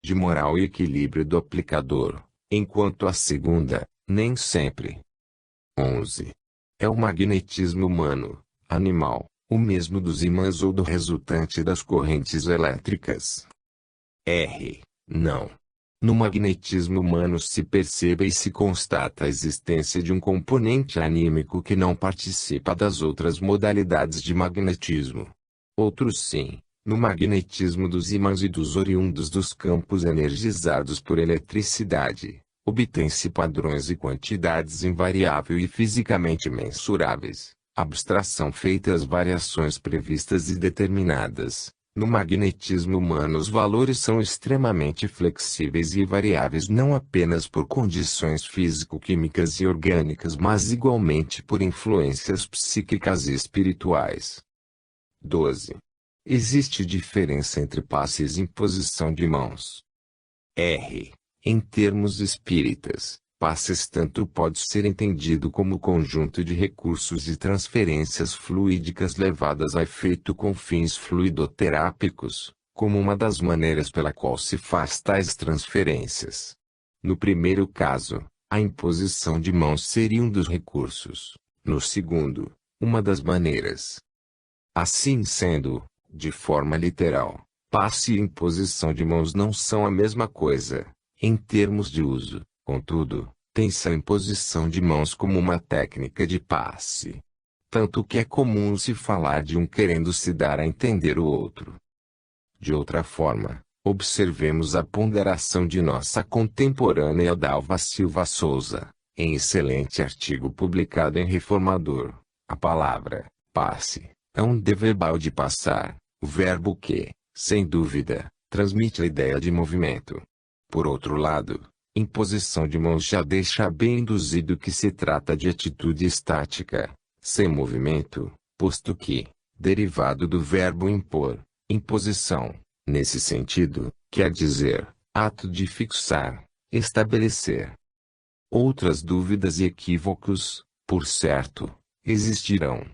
de moral e equilíbrio do aplicador, enquanto a segunda, nem sempre. 11. É o magnetismo humano, animal, o mesmo dos ímãs ou do resultante das correntes elétricas? Não. No magnetismo humano se percebe e se constata a existência de um componente anímico que não participa das outras modalidades de magnetismo. Outros sim. No magnetismo dos ímãs e dos oriundos dos campos energizados por eletricidade, obtém-se padrões e quantidades invariáveis e fisicamente mensuráveis, abstração feita às variações previstas e determinadas. No magnetismo humano os valores são extremamente flexíveis e variáveis não apenas por condições físico-químicas e orgânicas mas igualmente por influências psíquicas e espirituais. 12. Existe diferença entre passes e imposição de mãos. Em termos espíritas, passes tanto pode ser entendido como conjunto de recursos e transferências fluídicas levadas a efeito com fins fluidoterápicos, como uma das maneiras pela qual se faz tais transferências. No primeiro caso, a imposição de mãos seria um dos recursos, no segundo, uma das maneiras. Assim sendo, de forma literal, passe e imposição de mãos não são a mesma coisa, em termos de uso. Contudo, tem-se a imposição de mãos como uma técnica de passe. Tanto que é comum se falar de um querendo se dar a entender o outro. De outra forma, observemos a ponderação de nossa contemporânea Dalva Silva Souza, em excelente artigo publicado em Reformador. A palavra passe é um D verbal de passar, o verbo que, sem dúvida, transmite a ideia de movimento. Por outro lado, imposição de mãos já deixa bem induzido que se trata de atitude estática, sem movimento, posto que, derivado do verbo impor, imposição, nesse sentido, quer dizer, ato de fixar, estabelecer. Outras dúvidas e equívocos, por certo, existirão.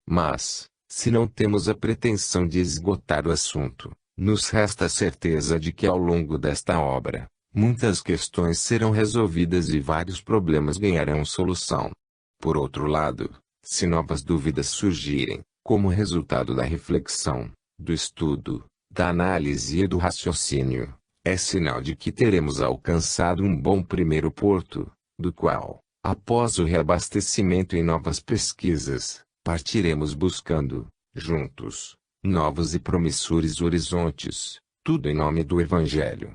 Mas, se não temos a pretensão de esgotar o assunto, nos resta a certeza de que ao longo desta obra, muitas questões serão resolvidas e vários problemas ganharão solução. Por outro lado, se novas dúvidas surgirem, como resultado da reflexão, do estudo, da análise e do raciocínio, é sinal de que teremos alcançado um bom primeiro porto, do qual, após o reabastecimento em novas pesquisas, partiremos buscando, juntos, novos e promissores horizontes, tudo em nome do Evangelho.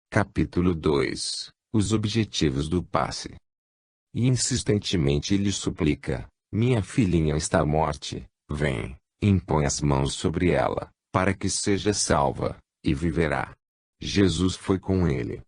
Capítulo 2. Os objetivos do passe. E insistentemente lhe suplica: minha filhinha está à morte, vem, impõe as mãos sobre ela, para que seja salva, e viverá. Jesus foi com ele.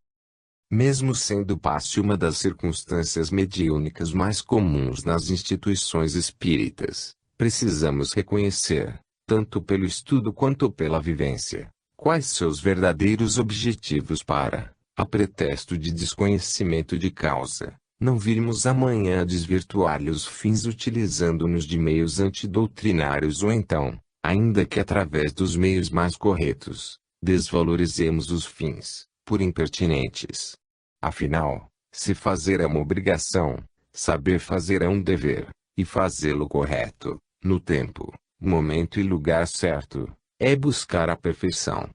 Mesmo sendo o passe uma das circunstâncias mediúnicas mais comuns nas instituições espíritas, precisamos reconhecer, tanto pelo estudo quanto pela vivência, quais seus verdadeiros objetivos para, a pretexto de desconhecimento de causa, não virmos amanhã desvirtuar-lhe os fins utilizando-nos de meios antidoutrinários ou então, ainda que através dos meios mais corretos, desvalorizemos os fins, por impertinentes. Afinal, se fazer é uma obrigação, saber fazer é um dever, e fazê-lo correto, no tempo, momento e lugar certo, é buscar a perfeição.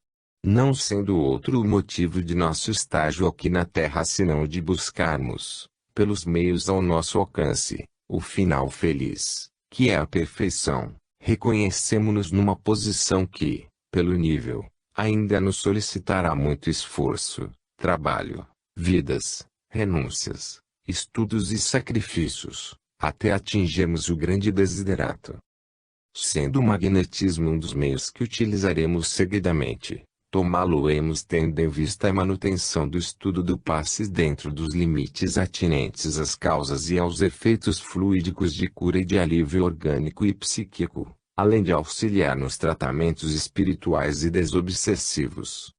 Não sendo outro o motivo de nosso estágio aqui na Terra senão o de buscarmos, pelos meios ao nosso alcance, o final feliz, que é a perfeição, reconhecemo-nos numa posição que, pelo nível, ainda nos solicitará muito esforço, trabalho, vidas, renúncias, estudos e sacrifícios, até atingirmos o grande desiderato. Sendo o magnetismo um dos meios que utilizaremos seguidamente, tomá-lo-emos tendo em vista a manutenção do estudo do passe dentro dos limites atinentes às causas e aos efeitos fluídicos de cura e de alívio orgânico e psíquico, além de auxiliar nos tratamentos espirituais e desobsessivos.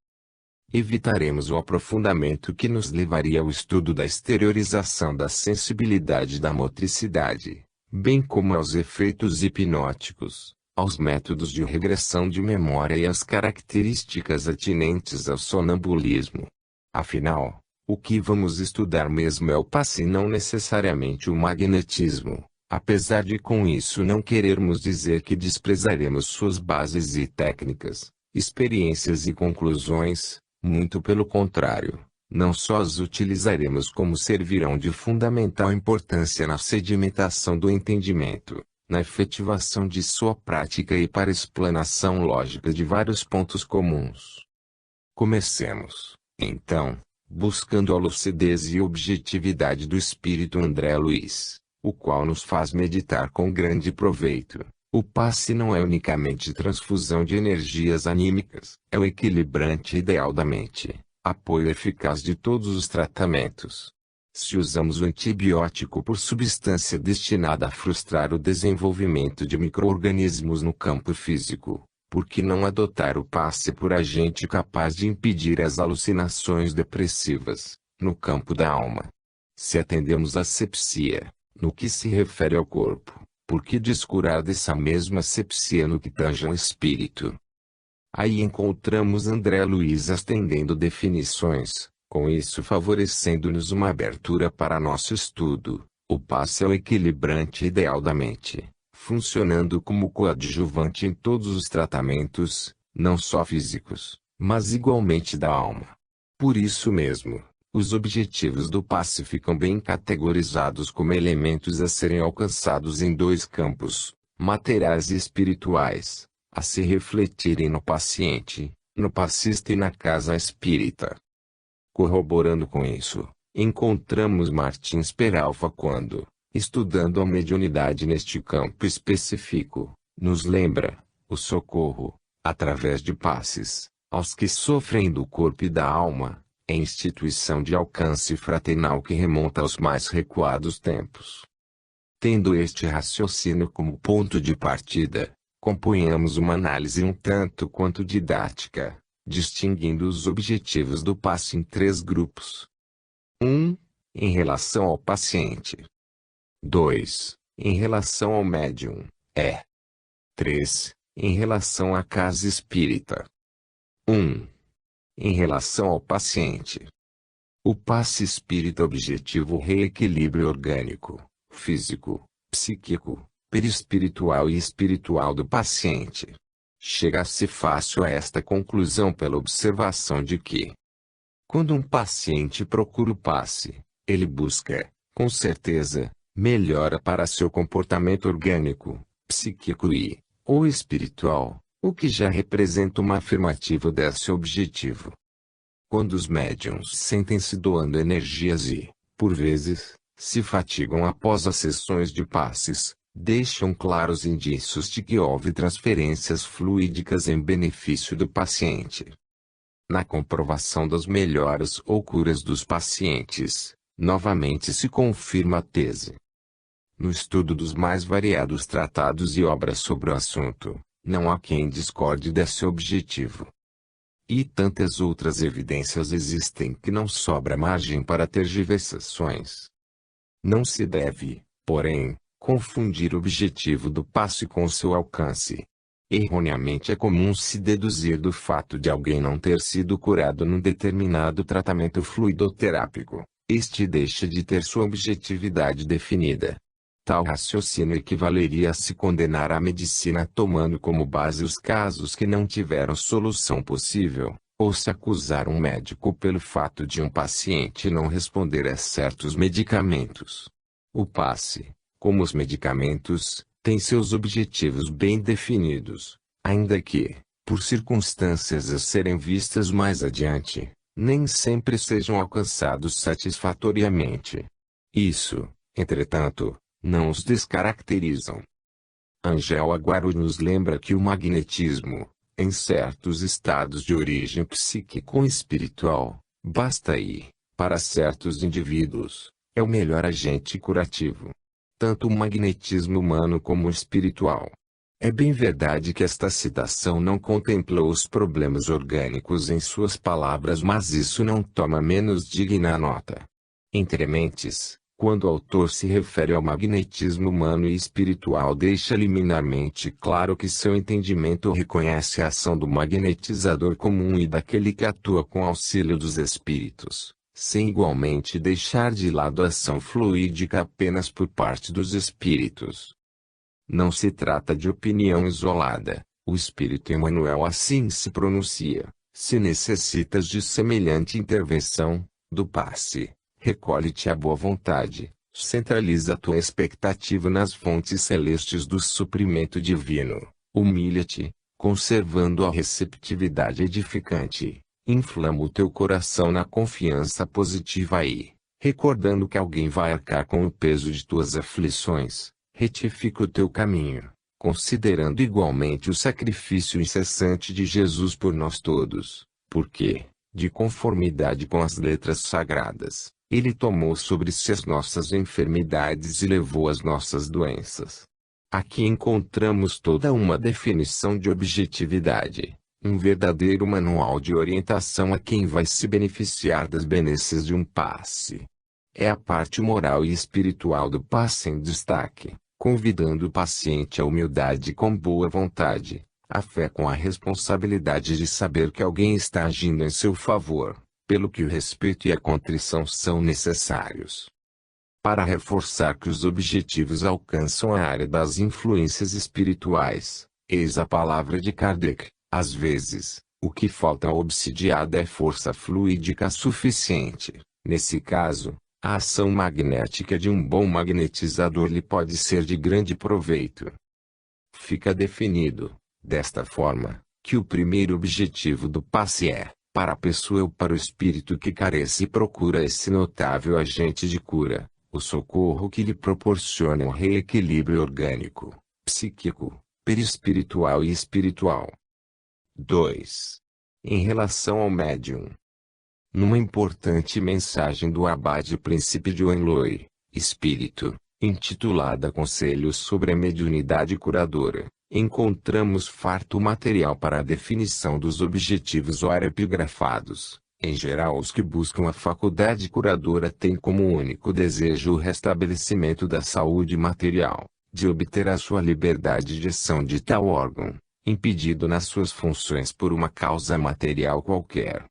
Evitaremos o aprofundamento que nos levaria ao estudo da exteriorização da sensibilidade e da motricidade, bem como aos efeitos hipnóticos, aos métodos de regressão de memória e às características atinentes ao sonambulismo. Afinal, o que vamos estudar mesmo é o passe e não necessariamente o magnetismo, apesar de com isso não querermos dizer que desprezaremos suas bases e técnicas, experiências e conclusões, muito pelo contrário. Não só as utilizaremos como servirão de fundamental importância na sedimentação do entendimento, na efetivação de sua prática e para explanação lógica de vários pontos comuns. Comecemos, então, buscando a lucidez e objetividade do espírito André Luiz, o qual nos faz meditar com grande proveito. O passe não é unicamente transfusão de energias anímicas, é o equilibrante ideal da mente. Apoio eficaz de todos os tratamentos. Se usamos o antibiótico por substância destinada a frustrar o desenvolvimento de micro-organismos no campo físico, por que não adotar o passe por agente capaz de impedir as alucinações depressivas, no campo da alma? Se atendemos à asepsia, no que se refere ao corpo, por que descurar dessa mesma asepsia no que tange ao espírito? Aí encontramos André Luiz estendendo definições, com isso favorecendo-nos uma abertura para nosso estudo. O passe é o equilibrante ideal da mente, funcionando como coadjuvante em todos os tratamentos, não só físicos, mas igualmente da alma. Por isso mesmo, os objetivos do passe ficam bem categorizados como elementos a serem alcançados em dois campos, materiais e espirituais, a se refletirem no paciente, no passista e na casa espírita. Corroborando com isso, encontramos Martins Peralva quando, estudando a mediunidade neste campo específico, nos lembra o socorro, através de passes, aos que sofrem do corpo e da alma, é instituição de alcance fraternal que remonta aos mais recuados tempos. Tendo este raciocínio como ponto de partida, componhamos uma análise um tanto quanto didática, distinguindo os objetivos do passe em três grupos. 1. Em relação ao paciente. 2. Em relação ao médium. 3. Em relação à casa espírita. 1. Em relação ao paciente. O passe espírita objetivo o reequilíbrio orgânico, físico, psíquico, perispiritual e espiritual do paciente. Chega-se fácil a esta conclusão pela observação de que, quando um paciente procura o passe, ele busca, com certeza, melhora para seu comportamento orgânico, psíquico ou espiritual, o que já representa uma afirmativa desse objetivo. Quando os médiuns sentem-se doando energias e, por vezes, se fatigam após as sessões de passes, deixam claros indícios de que houve transferências fluídicas em benefício do paciente. Na comprovação das melhoras ou curas dos pacientes, novamente se confirma a tese. No estudo dos mais variados tratados e obras sobre o assunto, não há quem discorde desse objetivo. E tantas outras evidências existem que não sobra margem para tergiversações. Não se deve, porém, confundir o objetivo do passe com o seu alcance. Erroneamente é comum se deduzir do fato de alguém não ter sido curado num determinado tratamento fluidoterápico, este deixa de ter sua objetividade definida. Tal raciocínio equivaleria a se condenar à medicina tomando como base os casos que não tiveram solução possível, ou se acusar um médico pelo fato de um paciente não responder a certos medicamentos. O passe, como os medicamentos, tem seus objetivos bem definidos, ainda que, por circunstâncias a serem vistas mais adiante, nem sempre sejam alcançados satisfatoriamente. Isso, entretanto, não os descaracterizam. Angel Aguaro nos lembra que o magnetismo, em certos estados de origem psíquica ou espiritual, basta aí, para certos indivíduos, é o melhor agente curativo. Tanto o magnetismo humano como o espiritual. É bem verdade que esta citação não contemplou os problemas orgânicos em suas palavras, mas isso não toma menos digna nota. Entre mentes, Quando o autor se refere ao magnetismo humano e espiritual, deixa liminarmente claro que seu entendimento reconhece a ação do magnetizador comum e daquele que atua com auxílio dos espíritos, sem igualmente deixar de lado a ação fluídica apenas por parte dos espíritos. Não se trata de opinião isolada, o espírito Emmanuel assim se pronuncia: se necessitas de semelhante intervenção, do passe, recolhe-te à boa vontade, centraliza tua expectativa nas fontes celestes do suprimento divino, humilha-te, conservando a receptividade edificante, inflama o teu coração na confiança positiva e, recordando que alguém vai arcar com o peso de tuas aflições, retifica o teu caminho, considerando igualmente o sacrifício incessante de Jesus por nós todos, porque, de conformidade com as letras sagradas, ele tomou sobre si as nossas enfermidades e levou as nossas doenças. Aqui encontramos toda uma definição de objetividade, um verdadeiro manual de orientação a quem vai se beneficiar das benesses de um passe. É a parte moral e espiritual do passe em destaque, convidando o paciente à humildade com boa vontade, a fé com a responsabilidade de saber que alguém está agindo em seu favor, pelo que o respeito e a contrição são necessários. Para reforçar que os objetivos alcançam a área das influências espirituais, eis a palavra de Kardec: às vezes, o que falta ao obsidiado é força fluídica suficiente. Nesse caso, a ação magnética de um bom magnetizador lhe pode ser de grande proveito. Fica definido, desta forma, que o primeiro objetivo do passe é, para a pessoa ou para o espírito que carece e procura esse notável agente de cura, o socorro que lhe proporciona um reequilíbrio orgânico, psíquico, perispiritual e espiritual. 2. Em relação ao médium. Numa importante mensagem do Abade Príncipe de Oenloe, Espírito, intitulada Conselhos sobre a Mediunidade Curadora, encontramos farto material para a definição dos objetivos ora epigrafados. Em geral, os que buscam a faculdade curadora têm como único desejo o restabelecimento da saúde material, de obter a sua liberdade de ação de tal órgão, impedido nas suas funções por uma causa material qualquer.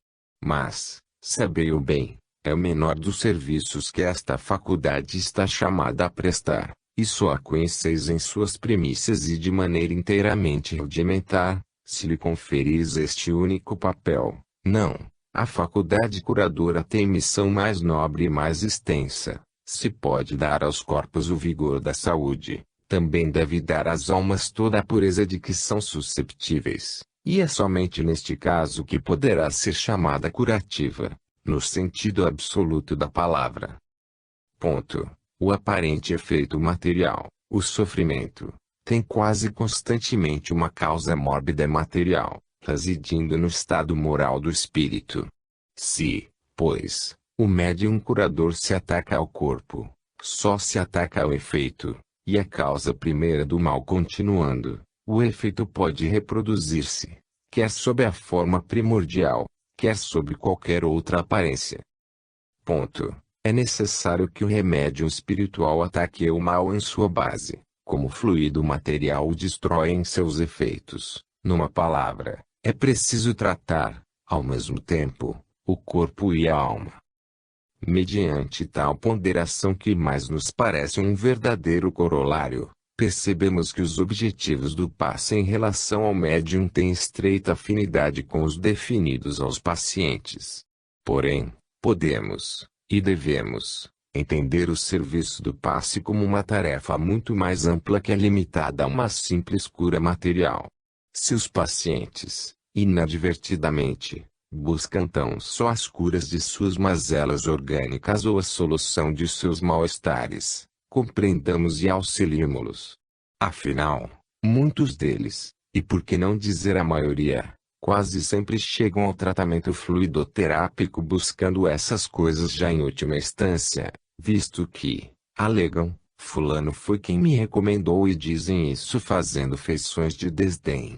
Mas, sabei-o bem, é o menor dos serviços que esta faculdade está chamada a prestar, e só a conheceis em suas primícias e de maneira inteiramente rudimentar, se lhe conferis este único papel. Não, a faculdade curadora tem missão mais nobre e mais extensa. Se pode dar aos corpos o vigor da saúde, também deve dar às almas toda a pureza de que são susceptíveis, e é somente neste caso que poderá ser chamada curativa, no sentido absoluto da palavra. Ponto. O aparente efeito material, o sofrimento, tem quase constantemente uma causa mórbida material, residindo no estado moral do espírito. Se, pois, o médium curador se ataca ao corpo, só se ataca ao efeito, e a causa primeira do mal continuando, o efeito pode reproduzir-se, quer sob a forma primordial, quer sob qualquer outra aparência. Ponto. É necessário que o remédio espiritual ataque o mal em sua base, como o fluido material o destrói em seus efeitos. Numa palavra, é preciso tratar, ao mesmo tempo, o corpo e a alma. Mediante tal ponderação que mais nos parece um verdadeiro corolário, percebemos que os objetivos do passe em relação ao médium têm estreita afinidade com os definidos aos pacientes. Porém, podemos, e devemos, entender o serviço do passe como uma tarefa muito mais ampla que é limitada a uma simples cura material. Se os pacientes, inadvertidamente, buscam tão só as curas de suas mazelas orgânicas ou a solução de seus mal-estares, compreendamos e auxiliemo-los. Afinal, muitos deles, e por que não dizer a maioria, quase sempre chegam ao tratamento fluidoterápico buscando essas coisas já em última instância, visto que, alegam, fulano foi quem me recomendou e dizem isso fazendo feições de desdém.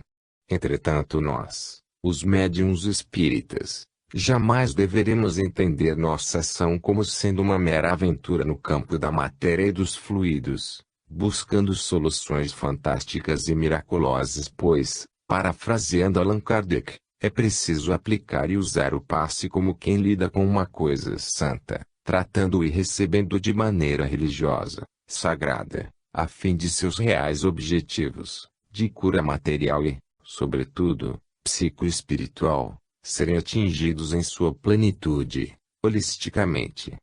Entretanto nós, os médiuns espíritas, Jamais deveremos entender nossa ação como sendo uma mera aventura no campo da matéria e dos fluidos, buscando soluções fantásticas e miraculosas, pois, parafraseando Allan Kardec, é preciso aplicar e usar o passe como quem lida com uma coisa santa, tratando e recebendo de maneira religiosa, sagrada, a fim de seus reais objetivos, de cura material e, sobretudo, psicoespiritual, serem atingidos em sua plenitude, holisticamente.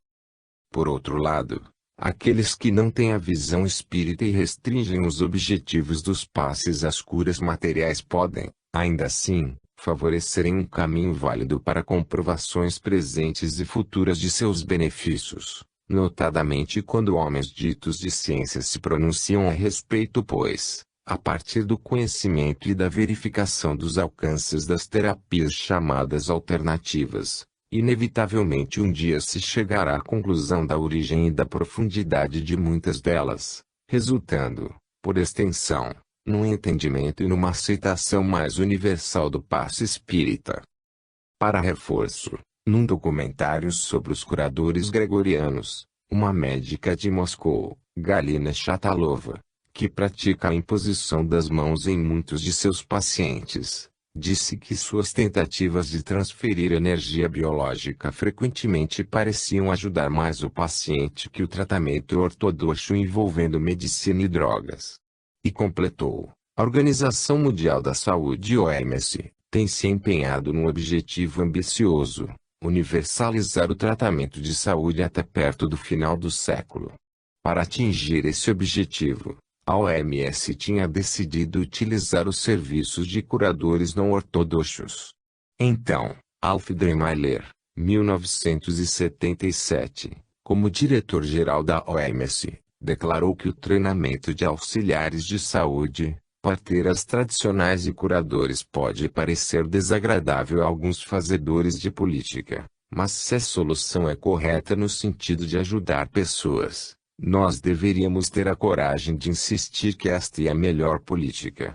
Por outro lado, aqueles que não têm a visão espírita e restringem os objetivos dos passes às curas materiais podem, ainda assim, favorecerem um caminho válido para comprovações presentes e futuras de seus benefícios, notadamente quando homens ditos de ciência se pronunciam a respeito, pois, a partir do conhecimento e da verificação dos alcances das terapias chamadas alternativas, inevitavelmente um dia se chegará à conclusão da origem e da profundidade de muitas delas, resultando, por extensão, num entendimento e numa aceitação mais universal do passe espírita. Para reforço, num documentário sobre os curadores gregorianos, uma médica de Moscou, Galina Chatalova, que pratica a imposição das mãos em muitos de seus pacientes, disse que suas tentativas de transferir energia biológica frequentemente pareciam ajudar mais o paciente que o tratamento ortodoxo envolvendo medicina e drogas. E completou: a Organização Mundial da Saúde (OMS) tem se empenhado num objetivo ambicioso: universalizar o tratamento de saúde até perto do final do século. Para atingir esse objetivo, a OMS tinha decidido utilizar os serviços de curadores não ortodoxos. Então, Alf Dremeiler, 1977, como diretor-geral da OMS, declarou que o treinamento de auxiliares de saúde, parteiras tradicionais e curadores pode parecer desagradável a alguns fazedores de política, mas se a solução é correta no sentido de ajudar pessoas, nós deveríamos ter a coragem de insistir que esta é a melhor política.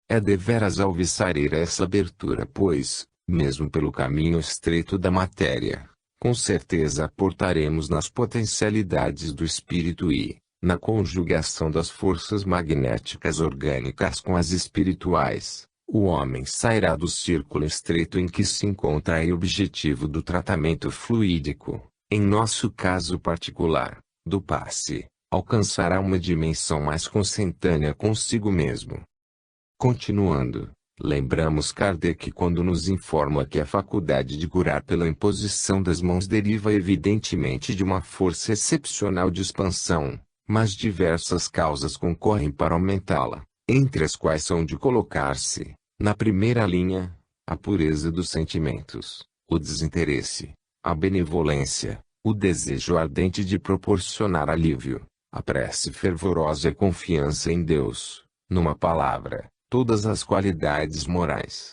É deveras alvissareira essa abertura, pois, mesmo pelo caminho estreito da matéria, com certeza aportaremos nas potencialidades do espírito e, na conjugação das forças magnéticas orgânicas com as espirituais, o homem sairá do círculo estreito em que se encontra e objetivo do tratamento fluídico, em nosso caso particular, do passe, alcançará uma dimensão mais consentânea consigo mesmo. Continuando, lembramos Kardec quando nos informa que a faculdade de curar pela imposição das mãos deriva evidentemente de uma força excepcional de expansão, mas diversas causas concorrem para aumentá-la, entre as quais são de colocar-se, na primeira linha, a pureza dos sentimentos, o desinteresse, a benevolência, o desejo ardente de proporcionar alívio, a prece fervorosa e a confiança em Deus, numa palavra, todas as qualidades morais.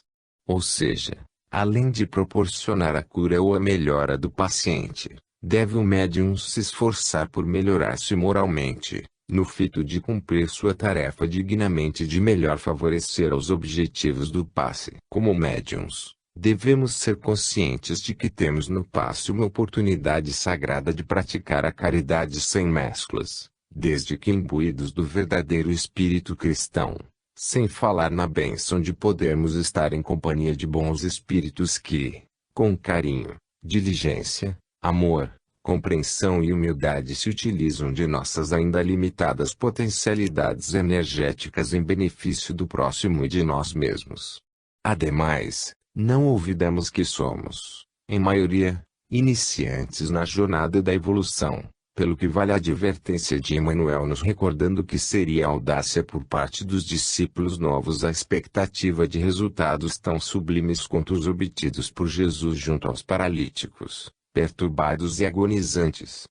Ou seja, além de proporcionar a cura ou a melhora do paciente, deve o médium se esforçar por melhorar-se moralmente, no fito de cumprir sua tarefa dignamente e de melhor favorecer os objetivos do passe. Como médiuns, devemos ser conscientes de que temos no passe uma oportunidade sagrada de praticar a caridade sem mesclas, desde que imbuídos do verdadeiro espírito cristão, sem falar na bênção de podermos estar em companhia de bons espíritos que, com carinho, diligência, amor, compreensão e humildade se utilizam de nossas ainda limitadas potencialidades energéticas em benefício do próximo e de nós mesmos. Ademais, não olvidemos que somos, em maioria, iniciantes na jornada da evolução, pelo que vale a advertência de Emmanuel nos recordando que seria audácia por parte dos discípulos novos a expectativa de resultados tão sublimes quanto os obtidos por Jesus junto aos paralíticos, perturbados e agonizantes.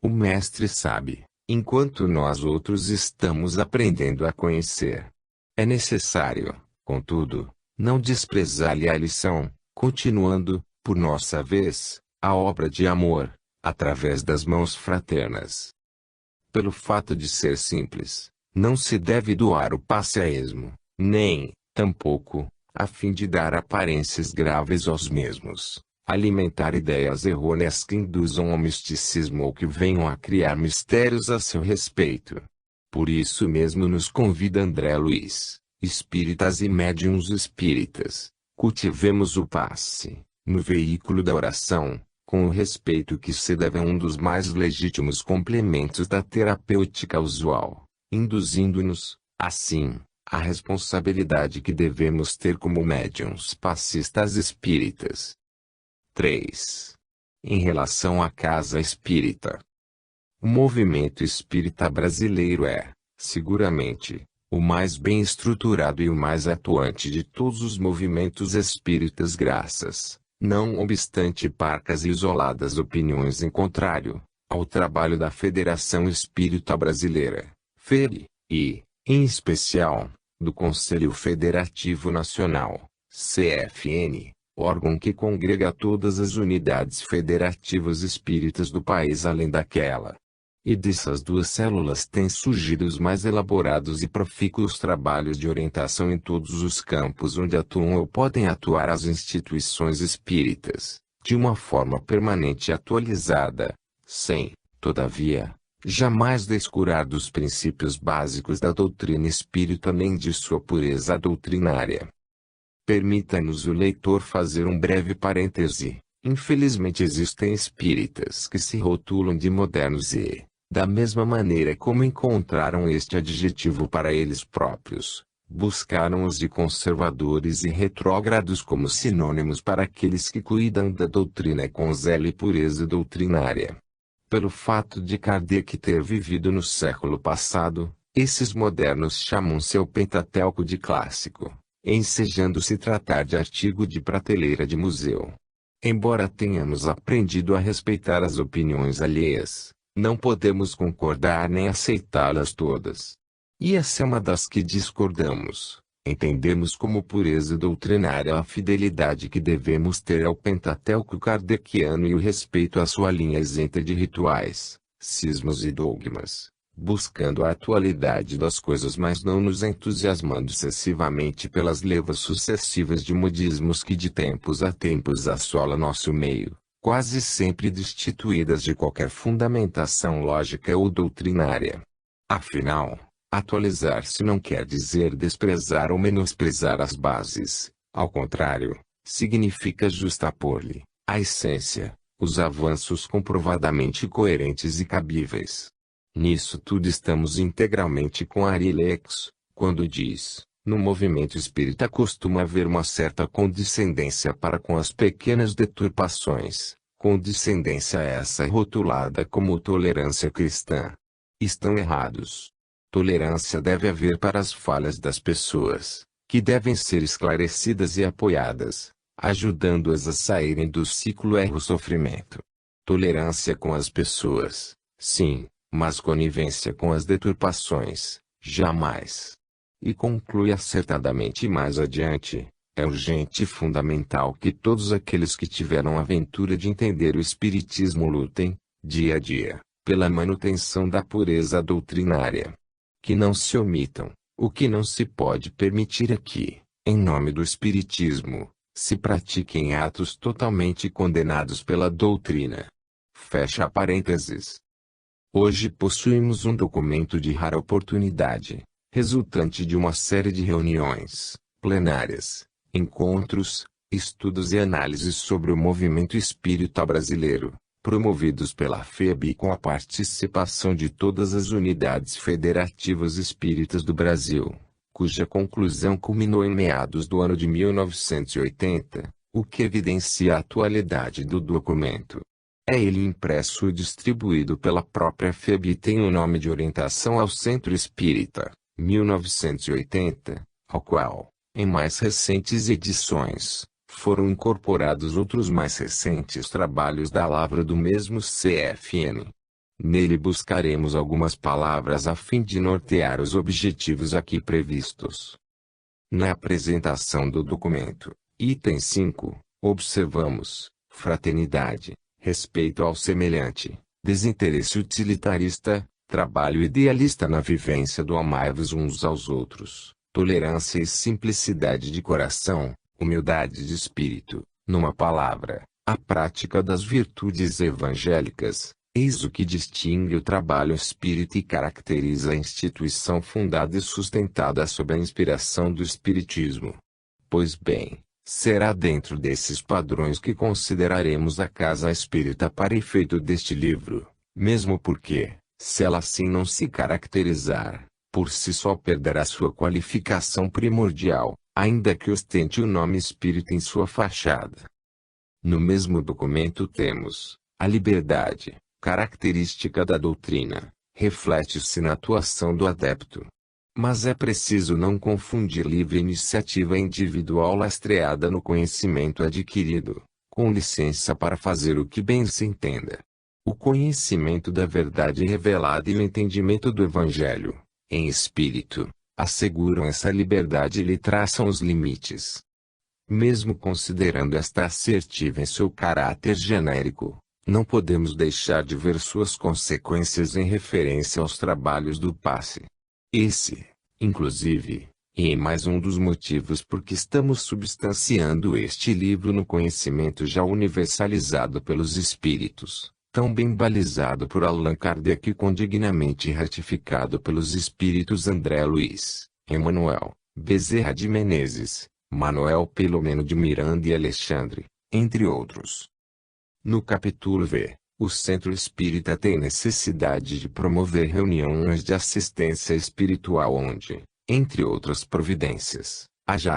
O Mestre sabe, enquanto nós outros estamos aprendendo a conhecer. É necessário, contudo, não desprezar-lhe a lição, continuando, por nossa vez, a obra de amor, através das mãos fraternas. Pelo fato de ser simples, não se deve doar o passe a esmo, nem, tampouco, a fim de dar aparências graves aos mesmos, alimentar ideias errôneas que induzam ao misticismo ou que venham a criar mistérios a seu respeito. Por isso mesmo nos convida André Luiz, espíritas e médiuns espíritas, cultivemos o passe, no veículo da oração, com o respeito que se deve a um dos mais legítimos complementos da terapêutica usual, induzindo-nos, assim, à responsabilidade que devemos ter como médiuns passistas espíritas. 3. Em relação à casa espírita. O movimento espírita brasileiro é, seguramente, o mais bem estruturado e o mais atuante de todos os movimentos espíritas, graças, não obstante parcas e isoladas opiniões em contrário, ao trabalho da Federação Espírita Brasileira, FEB, e, em especial, do Conselho Federativo Nacional, CFN, órgão que congrega todas as unidades federativas espíritas do país além daquela. E dessas duas células têm surgido os mais elaborados e profícuos trabalhos de orientação em todos os campos onde atuam ou podem atuar as instituições espíritas, de uma forma permanente e atualizada, sem, todavia, jamais descurar dos princípios básicos da doutrina espírita nem de sua pureza doutrinária. Permita-nos o leitor fazer um breve parêntese. Infelizmente existem espíritas que se rotulam de modernos e, da mesma maneira como encontraram este adjetivo para eles próprios, buscaram os de conservadores e retrógrados como sinônimos para aqueles que cuidam da doutrina com zelo e pureza doutrinária. Pelo fato de Kardec ter vivido no século passado, esses modernos chamam seu Pentateuco de clássico, ensejando-se tratar de artigo de prateleira de museu. Embora tenhamos aprendido a respeitar as opiniões alheias, não podemos concordar nem aceitá-las todas. E essa é uma das que discordamos. Entendemos como pureza doutrinária a fidelidade que devemos ter ao Pentateuco kardeciano e o respeito à sua linha isenta de rituais, cismas e dogmas, buscando a atualidade das coisas mas não nos entusiasmando excessivamente pelas levas sucessivas de modismos que de tempos a tempos assola nosso meio, quase sempre destituídas de qualquer fundamentação lógica ou doutrinária. Afinal, atualizar-se não quer dizer desprezar ou menosprezar as bases, ao contrário, significa justapor-lhe, a essência, os avanços comprovadamente coerentes e cabíveis. Nisso tudo estamos integralmente com Arilex, quando diz, no movimento espírita costuma haver uma certa condescendência para com as pequenas deturpações, condescendência essa rotulada como tolerância cristã. Estão errados. Tolerância deve haver para as falhas das pessoas, que devem ser esclarecidas e apoiadas, ajudando-as a saírem do ciclo erro-sofrimento. Tolerância com as pessoas, sim, mas conivência com as deturpações, jamais. E conclui acertadamente mais adiante, é urgente e fundamental que todos aqueles que tiveram a ventura de entender o Espiritismo lutem, dia a dia, pela manutenção da pureza doutrinária. Que não se omitam, o que não se pode permitir é que, em nome do Espiritismo, se pratiquem atos totalmente condenados pela doutrina. Fecha parênteses. Hoje possuímos um documento de rara oportunidade, resultante de uma série de reuniões, plenárias, encontros, estudos e análises sobre o movimento espírita brasileiro, promovidos pela FEB com a participação de todas as unidades federativas espíritas do Brasil, cuja conclusão culminou em meados do ano de 1980, o que evidencia a atualidade do documento. É ele impresso e distribuído pela própria FEB e tem o nome de Orientação ao Centro Espírita, 1980, ao qual, em mais recentes edições, foram incorporados outros mais recentes trabalhos da lavra do mesmo CFN. Nele buscaremos algumas palavras a fim de nortear os objetivos aqui previstos. Na apresentação do documento, item 5, observamos, fraternidade, respeito ao semelhante, desinteresse utilitarista, trabalho idealista na vivência do amai-vos uns aos outros, tolerância e simplicidade de coração, humildade de espírito, numa palavra, A prática das virtudes evangélicas, eis o que distingue o trabalho espírita e caracteriza a instituição fundada e sustentada sob a inspiração do Espiritismo. Pois bem, será dentro desses padrões que consideraremos a casa espírita para efeito deste livro, mesmo porque, se ela assim não se caracterizar, por si só perderá sua qualificação primordial, ainda que ostente o nome espírita em sua fachada. No mesmo documento temos a liberdade, característica da doutrina, reflete-se na atuação do adepto. Mas é preciso não confundir livre iniciativa individual lastreada no conhecimento adquirido, com licença para fazer o que bem se entenda. O conhecimento da verdade revelada e o entendimento do Evangelho, em espírito, asseguram essa liberdade e lhe traçam os limites. Mesmo considerando esta assertiva em seu caráter genérico, não podemos deixar de ver suas consequências em referência aos trabalhos do passe. Esse, inclusive, é mais um dos motivos por que estamos substanciando este livro no conhecimento já universalizado pelos espíritos, tão bem balizado por Allan Kardec e condignamente ratificado pelos espíritos André Luiz, Emanuel, Bezerra de Menezes, Manuel Filomeno de Miranda e Alexandre, entre outros. No capítulo V, o Centro Espírita tem necessidade de promover reuniões de assistência espiritual onde, entre outras providências, haja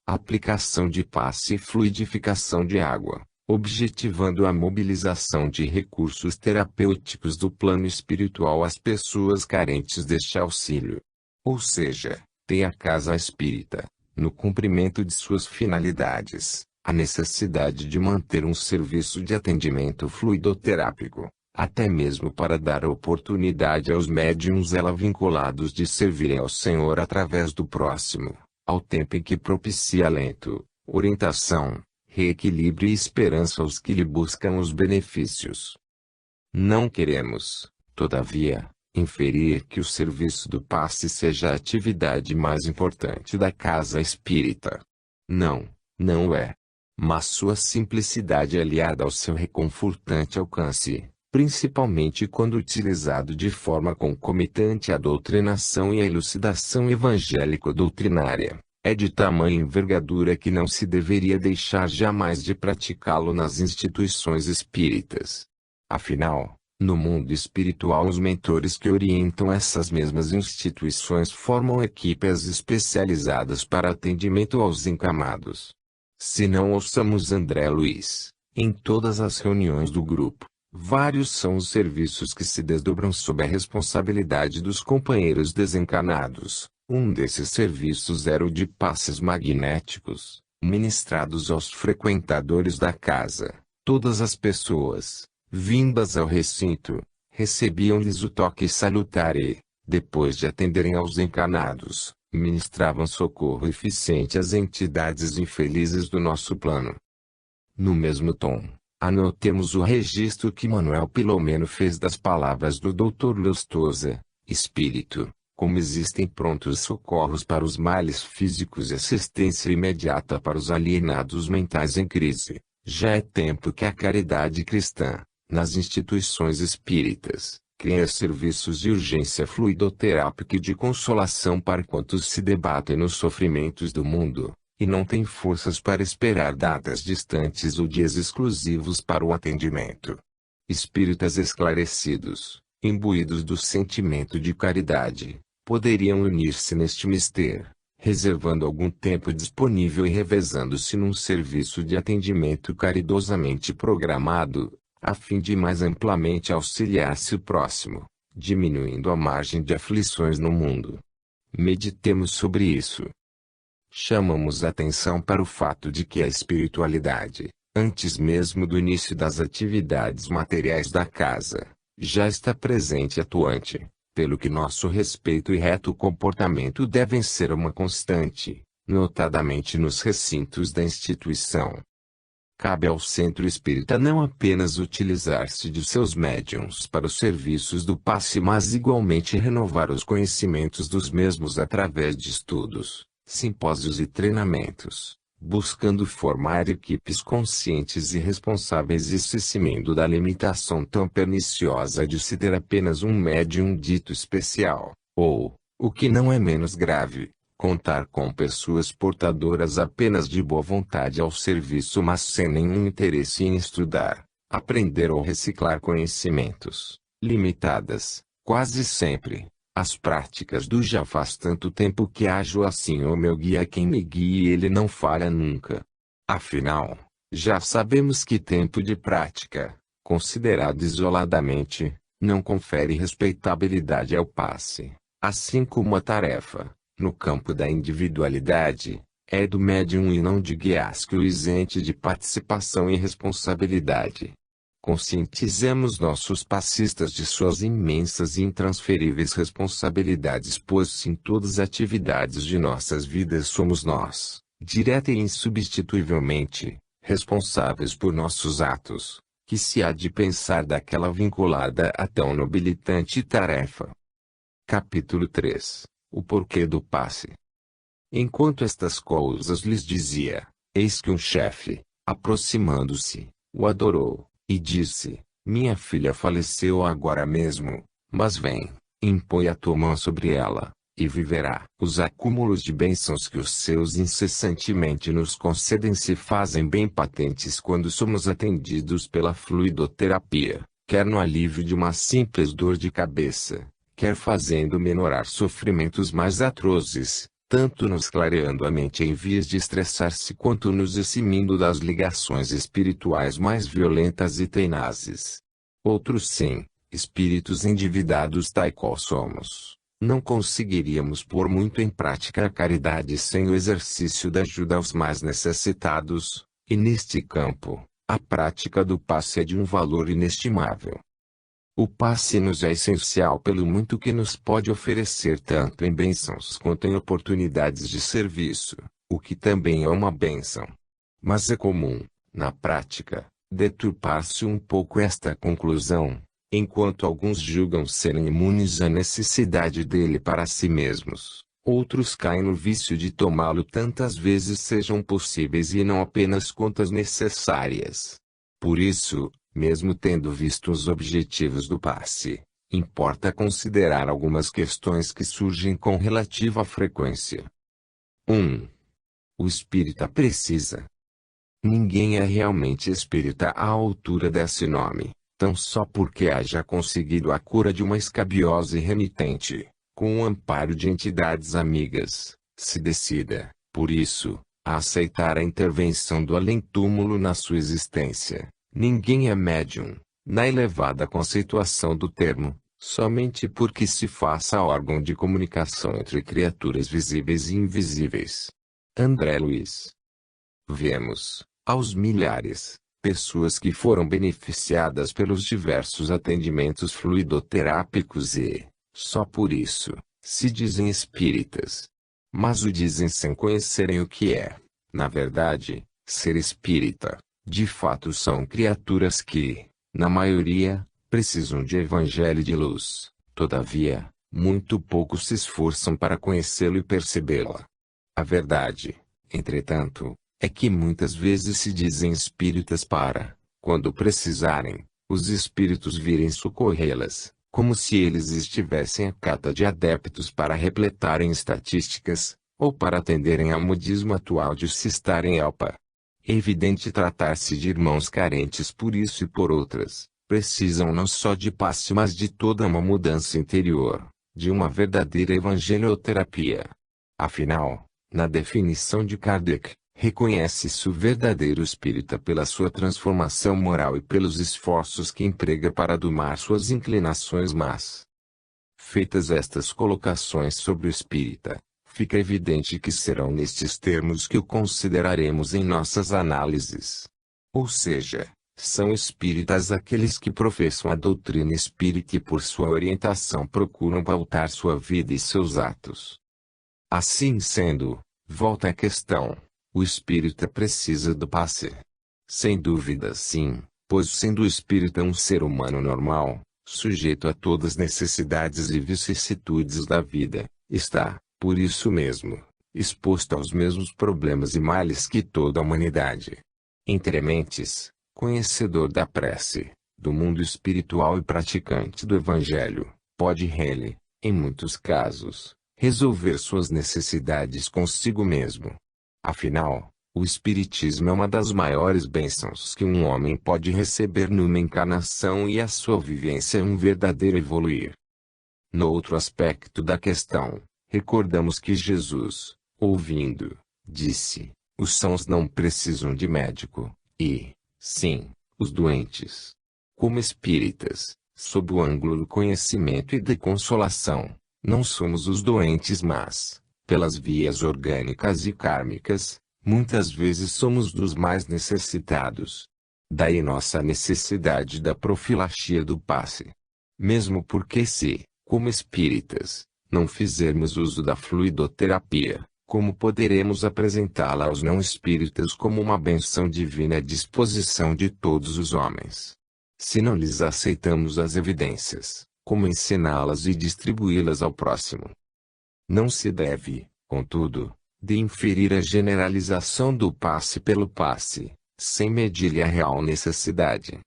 a aplicação de passe e fluidificação de água, objetivando a mobilização de recursos terapêuticos do plano espiritual às pessoas carentes deste auxílio. Ou seja, tem a casa espírita, no cumprimento de suas finalidades, a necessidade de manter um serviço de atendimento fluidoterápico, até mesmo para dar oportunidade aos médiuns ela vinculados de servirem ao Senhor através do próximo, ao tempo em que propicia alento, orientação, reequilíbrio e esperança aos que lhe buscam os benefícios. Não queremos, todavia, inferir que o serviço do passe seja a atividade mais importante da casa espírita. Não, não é. Mas sua simplicidade aliada ao seu reconfortante alcance, principalmente quando utilizado de forma concomitante à doutrinação e à elucidação evangélico-doutrinária, é de tamanha envergadura que não se deveria deixar jamais de praticá-lo nas instituições espíritas. Afinal, no mundo espiritual os mentores que orientam essas mesmas instituições formam equipes especializadas para atendimento aos encamados. Se não ouçamos André Luiz, em todas as reuniões do grupo, vários são os serviços que se desdobram sob a responsabilidade dos companheiros desencanados. Um desses serviços era o de passes magnéticos, ministrados aos frequentadores da casa. Todas as pessoas, vindas ao recinto, recebiam-lhes o toque salutar e, depois de atenderem aos encanados, ministravam socorro eficiente às entidades infelizes do nosso plano. No mesmo tom, anotemos o registro que Manuel Filomeno fez das palavras do Dr. Lustosa, espírito. Como existem prontos socorros para os males físicos e assistência imediata para os alienados mentais em crise, já é tempo que a caridade cristã, nas instituições espíritas, cria serviços de urgência fluidoterápica e de consolação para quantos se debatem nos sofrimentos do mundo, e não têm forças para esperar datas distantes ou dias exclusivos para o atendimento. Espíritas esclarecidos, imbuídos do sentimento de caridade, poderiam unir-se neste mister, reservando algum tempo disponível e revezando-se num serviço de atendimento caridosamente programado, a fim de mais amplamente auxiliar-se o próximo, diminuindo a margem de aflições no mundo. Meditemos sobre isso. Chamamos atenção para o fato de que a espiritualidade, antes mesmo do início das atividades materiais da casa, já está presente e atuante, pelo que nosso respeito e reto comportamento devem ser uma constante, notadamente nos recintos da instituição. Cabe ao Centro Espírita não apenas utilizar-se de seus médiuns para os serviços do passe, mas igualmente renovar os conhecimentos dos mesmos através de estudos, simpósios e treinamentos, buscando formar equipes conscientes e responsáveis e se cimindo da limitação tão perniciosa de se ter apenas um médium dito especial, ou, o que não é menos grave, contar com pessoas portadoras apenas de boa vontade ao serviço mas sem nenhum interesse em estudar, aprender ou reciclar conhecimentos, limitadas, quase sempre, as práticas do já faz tanto tempo que ajo assim o meu guia é quem me guia e ele não falha nunca. Afinal, já sabemos que tempo de prática, considerado isoladamente, não confere respeitabilidade ao passe, assim como a tarefa, no campo da individualidade, é do médium e não de guiasque o isente de participação e responsabilidade. Conscientizemos nossos passistas de suas imensas e intransferíveis responsabilidades, pois em todas as atividades de nossas vidas somos nós, direta e insubstituivelmente, responsáveis por nossos atos, que se há de pensar daquela vinculada a tão nobilitante tarefa. Capítulo 3. O porquê do passe. Enquanto estas coisas lhes dizia, eis que um chefe, aproximando-se, o adorou, e disse, minha filha faleceu agora mesmo, mas vem, impõe a tua mão sobre ela, e viverá. Os acúmulos de bênçãos que os seus incessantemente nos concedem se fazem bem patentes quando somos atendidos pela fluidoterapia, quer no alívio de uma simples dor de cabeça, quer fazendo menorar sofrimentos mais atrozes, tanto nos clareando a mente em vias de estressar-se quanto nos eximindo das ligações espirituais mais violentas e tenazes. Outros sim, espíritos endividados tal qual somos, não conseguiríamos pôr muito em prática a caridade sem o exercício da ajuda aos mais necessitados, e neste campo, a prática do passe é de um valor inestimável. O passe nos é essencial pelo muito que nos pode oferecer tanto em bênçãos quanto em oportunidades de serviço, o que também é uma bênção. Mas é comum, na prática, deturpar-se um pouco esta conclusão, enquanto alguns julgam serem imunes à necessidade dele para si mesmos, outros caem no vício de tomá-lo tantas vezes sejam possíveis e não apenas quantas necessárias. Por isso, mesmo tendo visto os objetivos do passe, importa considerar algumas questões que surgem com relativa frequência. 1. O espírita precisa. Ninguém é realmente espírita à altura desse nome, tão só porque haja conseguido a cura de uma escabiose remitente, com o amparo de entidades amigas, se decida, por isso, a aceitar a intervenção do além-túmulo na sua existência. Ninguém é médium, na elevada conceituação do termo, somente porque se faça órgão de comunicação entre criaturas visíveis e invisíveis. André Luiz. Vemos, aos milhares, pessoas que foram beneficiadas pelos diversos atendimentos fluidoterápicos e, só por isso, se dizem espíritas. Mas o dizem sem conhecerem o que é, na verdade, ser espírita. De fato são criaturas que, na maioria, precisam de evangelho de luz, todavia, muito pouco se esforçam para conhecê-lo e percebê-la. A verdade, entretanto, é que muitas vezes se dizem espíritas para, quando precisarem, os espíritos virem socorrê-las, como se eles estivessem à cata de adeptos para repletarem estatísticas, ou para atenderem ao modismo atual de se estarem alpa. É evidente tratar-se de irmãos carentes por isso e por outras, precisam não só de passe mas de toda uma mudança interior, de uma verdadeira evangelioterapia. Afinal, na definição de Kardec, reconhece-se o verdadeiro espírita pela sua transformação moral e pelos esforços que emprega para domar suas inclinações más. Feitas estas colocações sobre o espírita, fica evidente que serão nestes termos que o consideraremos em nossas análises. Ou seja, são espíritas aqueles que professam a doutrina espírita e por sua orientação procuram pautar sua vida e seus atos. Assim sendo, volta à questão, o espírita precisa do passe. Sem dúvida sim, pois sendo o espírita um ser humano normal, sujeito a todas as necessidades e vicissitudes da vida, está, por isso mesmo, exposto aos mesmos problemas e males que toda a humanidade. Entre mentes, conhecedor da prece, do mundo espiritual e praticante do Evangelho, pode ele, em muitos casos, resolver suas necessidades consigo mesmo. Afinal, o Espiritismo é uma das maiores bênçãos que um homem pode receber numa encarnação e a sua vivência é um verdadeiro evoluir. No outro aspecto da questão, recordamos que Jesus, ouvindo, disse: os sãos não precisam de médico, e, sim, os doentes. Como espíritas, sob o ângulo do conhecimento e da consolação, não somos os doentes mas, pelas vias orgânicas e kármicas, muitas vezes somos dos mais necessitados. Daí nossa necessidade da profilaxia do passe. Mesmo porque se, como espíritas, não fizermos uso da fluidoterapia, como poderemos apresentá-la aos não espíritas como uma benção divina à disposição de todos os homens? Se não lhes aceitamos as evidências, como ensiná-las e distribuí-las ao próximo? Não se deve, contudo, de inferir a generalização do passe pelo passe, sem medir-lhe a real necessidade.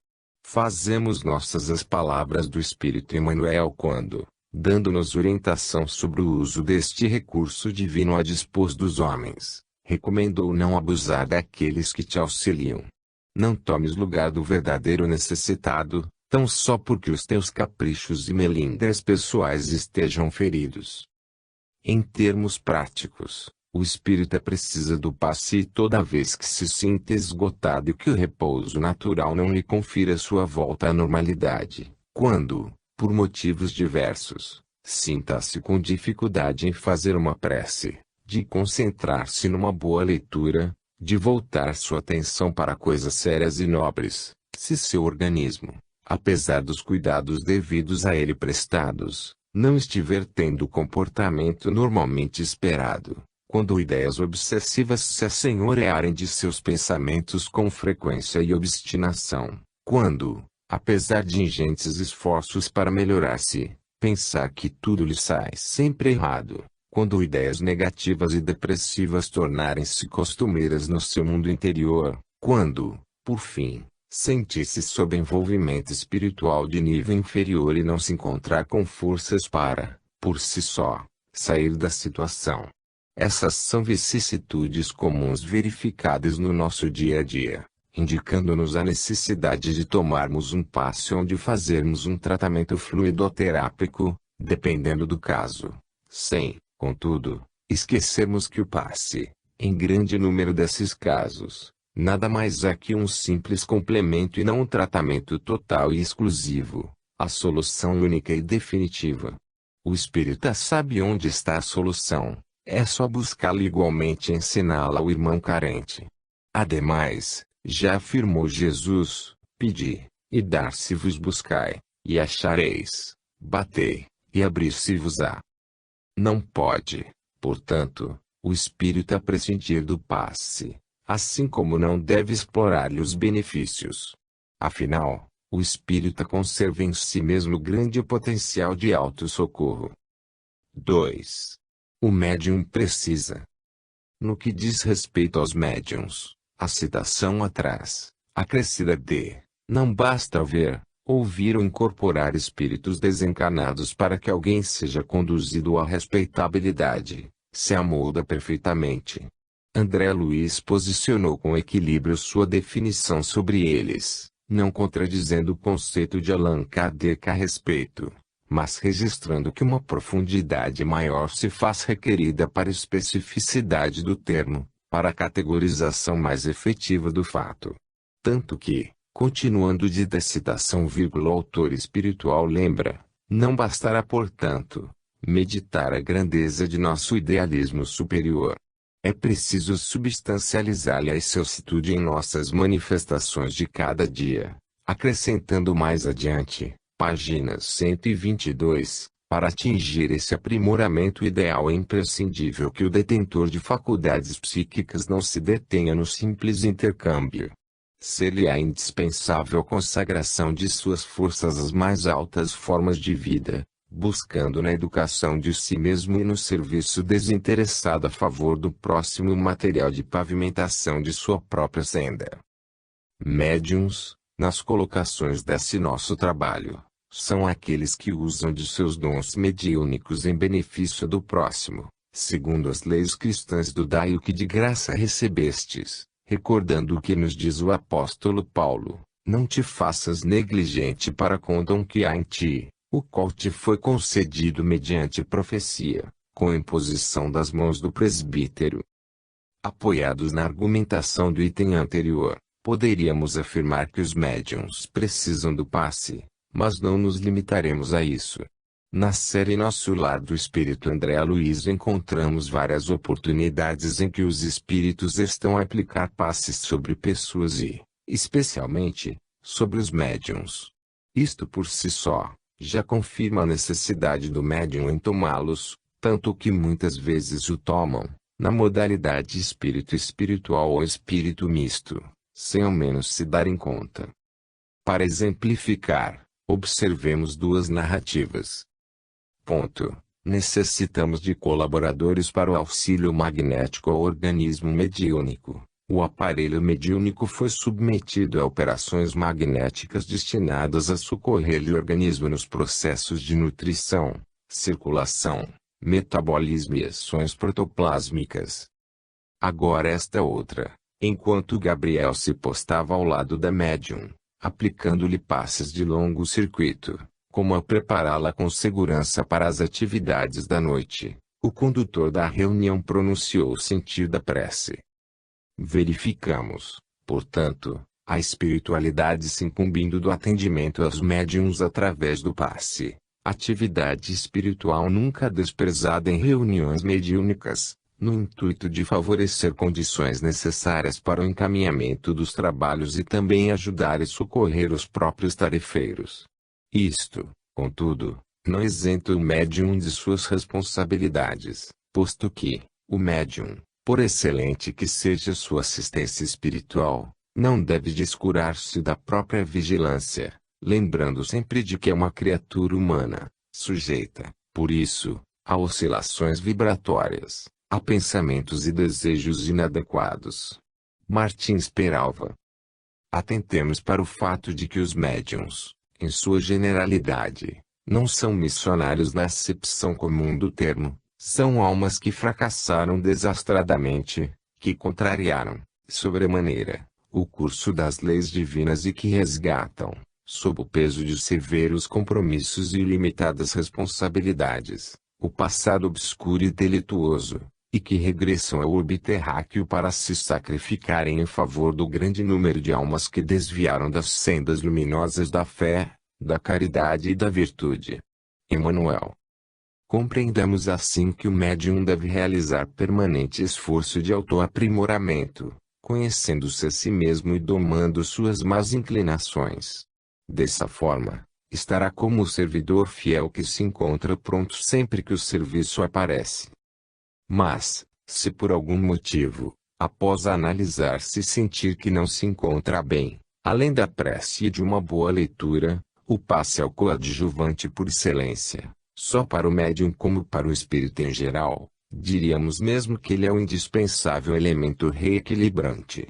Fazemos nossas as palavras do Espírito Emmanuel quando, dando-nos orientação sobre o uso deste recurso divino a dispor dos homens, recomendou não abusar daqueles que te auxiliam. Não tomes lugar do verdadeiro necessitado, tão só porque os teus caprichos e melindres pessoais estejam feridos. Em termos práticos, o espírita precisa do passe toda vez que se sinta esgotado e que o repouso natural não lhe confira sua volta à normalidade, quando, por motivos diversos, sinta-se com dificuldade em fazer uma prece, de concentrar-se numa boa leitura, de voltar sua atenção para coisas sérias e nobres, se seu organismo, apesar dos cuidados devidos a ele prestados, não estiver tendo o comportamento normalmente esperado, quando ideias obsessivas se assenhorearem de seus pensamentos com frequência e obstinação, quando, apesar de ingentes esforços para melhorar-se, pensar que tudo lhe sai sempre errado, quando ideias negativas e depressivas tornarem-se costumeiras no seu mundo interior, quando, por fim, sentir-se sob envolvimento espiritual de nível inferior e não se encontrar com forças para, por si só, sair da situação. Essas são vicissitudes comuns verificadas no nosso dia a dia, indicando-nos a necessidade de tomarmos um passe onde fazermos um tratamento fluidoterápico, dependendo do caso, sem, contudo, esquecermos que o passe, em grande número desses casos, nada mais é que um simples complemento e não um tratamento total e exclusivo, a solução única e definitiva. O espírita sabe onde está a solução, é só buscá-la igualmente e ensiná-la ao irmão carente. Ademais, já afirmou Jesus: pedi, e dar-se-vos, buscai, e achareis, batei, e abrir-se-vos-á. Não pode, portanto, o espírita prescindir do passe, assim como não deve explorar-lhe os benefícios. Afinal, o espírita conserva em si mesmo grande potencial de autossocorro. 2. O médium precisa. No que diz respeito aos médiuns, a citação atrás, acrescida de: não basta ver, ouvir ou incorporar espíritos desencarnados para que alguém seja conduzido à respeitabilidade, se amolda perfeitamente. André Luiz posicionou com equilíbrio sua definição sobre eles, não contradizendo o conceito de Allan Kardec a respeito, mas registrando que uma profundidade maior se faz requerida para a especificidade do termo, para a categorização mais efetiva do fato. Tanto que, continuando de da citação, o autor espiritual lembra, não bastará portanto, meditar a grandeza de nosso idealismo superior. É preciso substancializar-lhe a excelsitude em nossas manifestações de cada dia, acrescentando mais adiante, página 122, para atingir esse aprimoramento ideal é imprescindível que o detentor de faculdades psíquicas não se detenha no simples intercâmbio. Ser-lhe-á indispensável a consagração de suas forças às mais altas formas de vida, buscando na educação de si mesmo e no serviço desinteressado a favor do próximo material de pavimentação de sua própria senda. Médiuns, nas colocações desse nosso trabalho, são aqueles que usam de seus dons mediúnicos em benefício do próximo, segundo as leis cristãs do dai o que de graça recebestes, recordando o que nos diz o apóstolo Paulo: não te faças negligente para com o dom que há em ti, o qual te foi concedido mediante profecia, com imposição das mãos do presbítero. Apoiados na argumentação do item anterior, poderíamos afirmar que os médiuns precisam do passe, mas não nos limitaremos a isso. Na série Nosso Lar do Espírito André Luiz encontramos várias oportunidades em que os espíritos estão a aplicar passes sobre pessoas e, especialmente, sobre os médiuns. Isto por si só já confirma a necessidade do médium em tomá-los, tanto que muitas vezes o tomam, na modalidade espírito espiritual ou espírito misto, sem ao menos se darem conta. Para exemplificar, observemos duas narrativas. Ponto. Necessitamos de colaboradores para o auxílio magnético ao organismo mediúnico. O aparelho mediúnico foi submetido a operações magnéticas destinadas a socorrer o organismo nos processos de nutrição, circulação, metabolismo e ações protoplásmicas. Agora esta outra, enquanto Gabriel se postava ao lado da médium, aplicando-lhe passes de longo circuito, como a prepará-la com segurança para as atividades da noite, o condutor da reunião pronunciou o sentido da prece. Verificamos, portanto, a espiritualidade se incumbindo do atendimento aos médiuns através do passe, atividade espiritual nunca desprezada em reuniões mediúnicas, no intuito de favorecer condições necessárias para o encaminhamento dos trabalhos e também ajudar e socorrer os próprios tarefeiros. Isto, contudo, não isenta o médium de suas responsabilidades, posto que, o médium, por excelente que seja sua assistência espiritual, não deve descurar-se da própria vigilância, lembrando sempre de que é uma criatura humana, sujeita, por isso, a oscilações vibratórias, a pensamentos e desejos inadequados. Martins Peralva. Atentemos para o fato de que os médiuns, em sua generalidade, não são missionários na acepção comum do termo, são almas que fracassaram desastradamente, que contrariaram, sobremaneira, o curso das leis divinas e que resgatam, sob o peso de severos compromissos e ilimitadas responsabilidades, o passado obscuro e delituoso, e que regressam ao orbe terráqueo para se sacrificarem em favor do grande número de almas que desviaram das sendas luminosas da fé, da caridade e da virtude. Emmanuel. Compreendamos assim que o médium deve realizar permanente esforço de autoaprimoramento, conhecendo-se a si mesmo e domando suas más inclinações. Dessa forma, estará como o servidor fiel que se encontra pronto sempre que o serviço aparece. Mas, se por algum motivo, após analisar se sentir que não se encontra bem, além da prece e de uma boa leitura, o passe é o coadjuvante por excelência, só para o médium como para o espírito em geral, diríamos mesmo que ele é o indispensável elemento reequilibrante.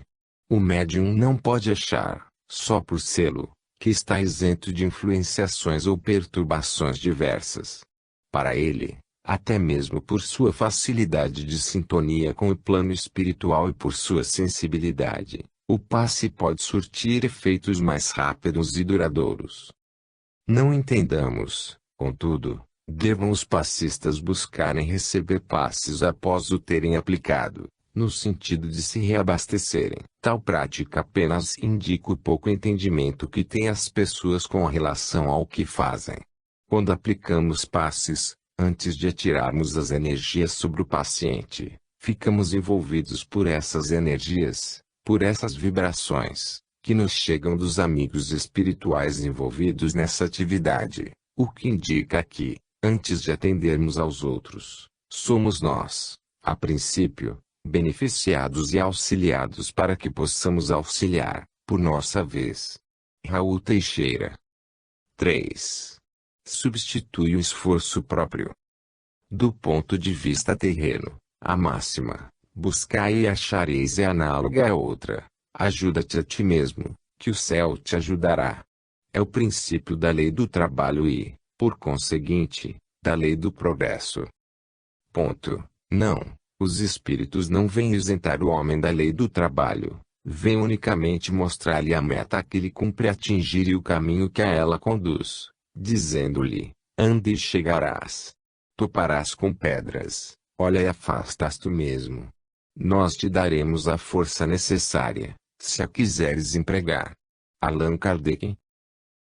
O médium não pode achar, só por sê-lo, que está isento de influenciações ou perturbações diversas. Para ele, até mesmo por sua facilidade de sintonia com o plano espiritual e por sua sensibilidade, o passe pode surtir efeitos mais rápidos e duradouros. Não entendamos, contudo, devam os passistas buscarem receber passes após o terem aplicado, no sentido de se reabastecerem. Tal prática apenas indica o pouco entendimento que têm as pessoas com relação ao que fazem. Quando aplicamos passes, antes de atirarmos as energias sobre o paciente, ficamos envolvidos por essas energias, por essas vibrações, que nos chegam dos amigos espirituais envolvidos nessa atividade, o que indica que, antes de atendermos aos outros, somos nós, a princípio, beneficiados e auxiliados para que possamos auxiliar, por nossa vez. Raul Teixeira. 3. substitui o esforço próprio. Do ponto de vista terreno, a máxima, buscai e achareis é análoga a outra, ajuda-te a ti mesmo, que o céu te ajudará. É o princípio da lei do trabalho e, por conseguinte, da lei do progresso. Ponto. Não, os espíritos não vêm isentar o homem da lei do trabalho, vêm unicamente mostrar-lhe a meta que ele cumpre atingir e o caminho que a ela conduz, dizendo-lhe, anda e chegarás. Toparás com pedras, olha e afastas tu mesmo. Nós te daremos a força necessária, se a quiseres empregar. Allan Kardec.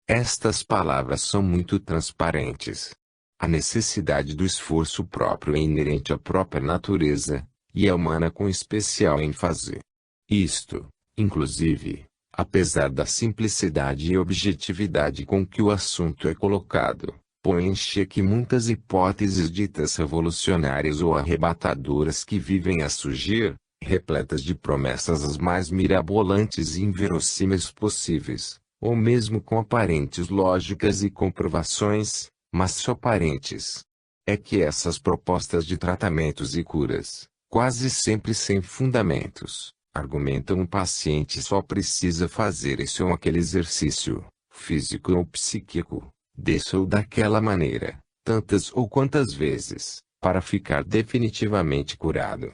Estas palavras são muito transparentes. A necessidade do esforço próprio é inerente à própria natureza, e é humana com especial ênfase. Isto, inclusive, apesar da simplicidade e objetividade com que o assunto é colocado, põe em xeque muitas hipóteses ditas revolucionárias ou arrebatadoras que vivem a surgir, repletas de promessas as mais mirabolantes e inverossímeis possíveis, ou mesmo com aparentes lógicas e comprovações, mas só aparentes. É que essas propostas de tratamentos e curas, quase sempre sem fundamentos, argumentam o paciente só precisa fazer esse ou aquele exercício, físico ou psíquico, dessa ou daquela maneira, tantas ou quantas vezes, para ficar definitivamente curado.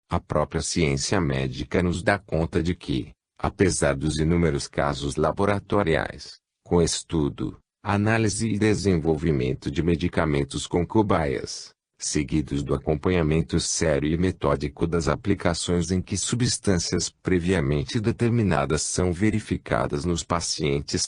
A própria ciência médica nos dá conta de que, apesar dos inúmeros casos laboratoriais, com estudo, análise e desenvolvimento de medicamentos com cobaias, seguidos do acompanhamento sério e metódico das aplicações em que substâncias previamente determinadas são verificadas nos pacientes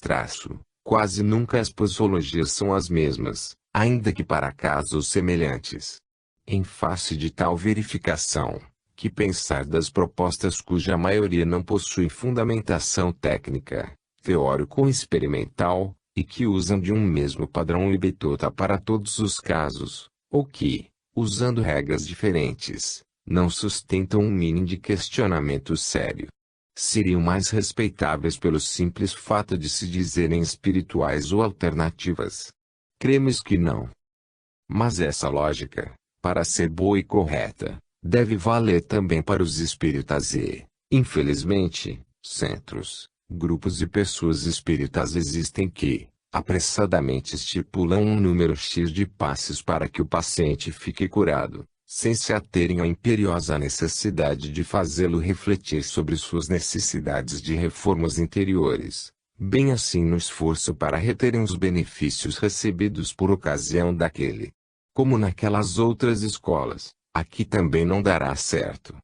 quase nunca as posologias são as mesmas, ainda que para casos semelhantes. Em face de tal verificação, que pensar das propostas cuja maioria não possui fundamentação técnica, teórico ou experimental, e que usam de um mesmo padrão libetota para todos os casos, ou que, usando regras diferentes, não sustentam um mínimo de questionamento sério. Seriam mais respeitáveis pelo simples fato de se dizerem espirituais ou alternativas. Cremos que não. Mas essa lógica, para ser boa e correta, deve valer também para os espíritas e, infelizmente, centros, grupos e pessoas espíritas existem que, apressadamente estipulam um número X de passes para que o paciente fique curado, sem se aterem à imperiosa necessidade de fazê-lo refletir sobre suas necessidades de reformas interiores, bem assim no esforço para reterem os benefícios recebidos por ocasião daquele. Como naquelas outras escolas, aqui também não dará certo.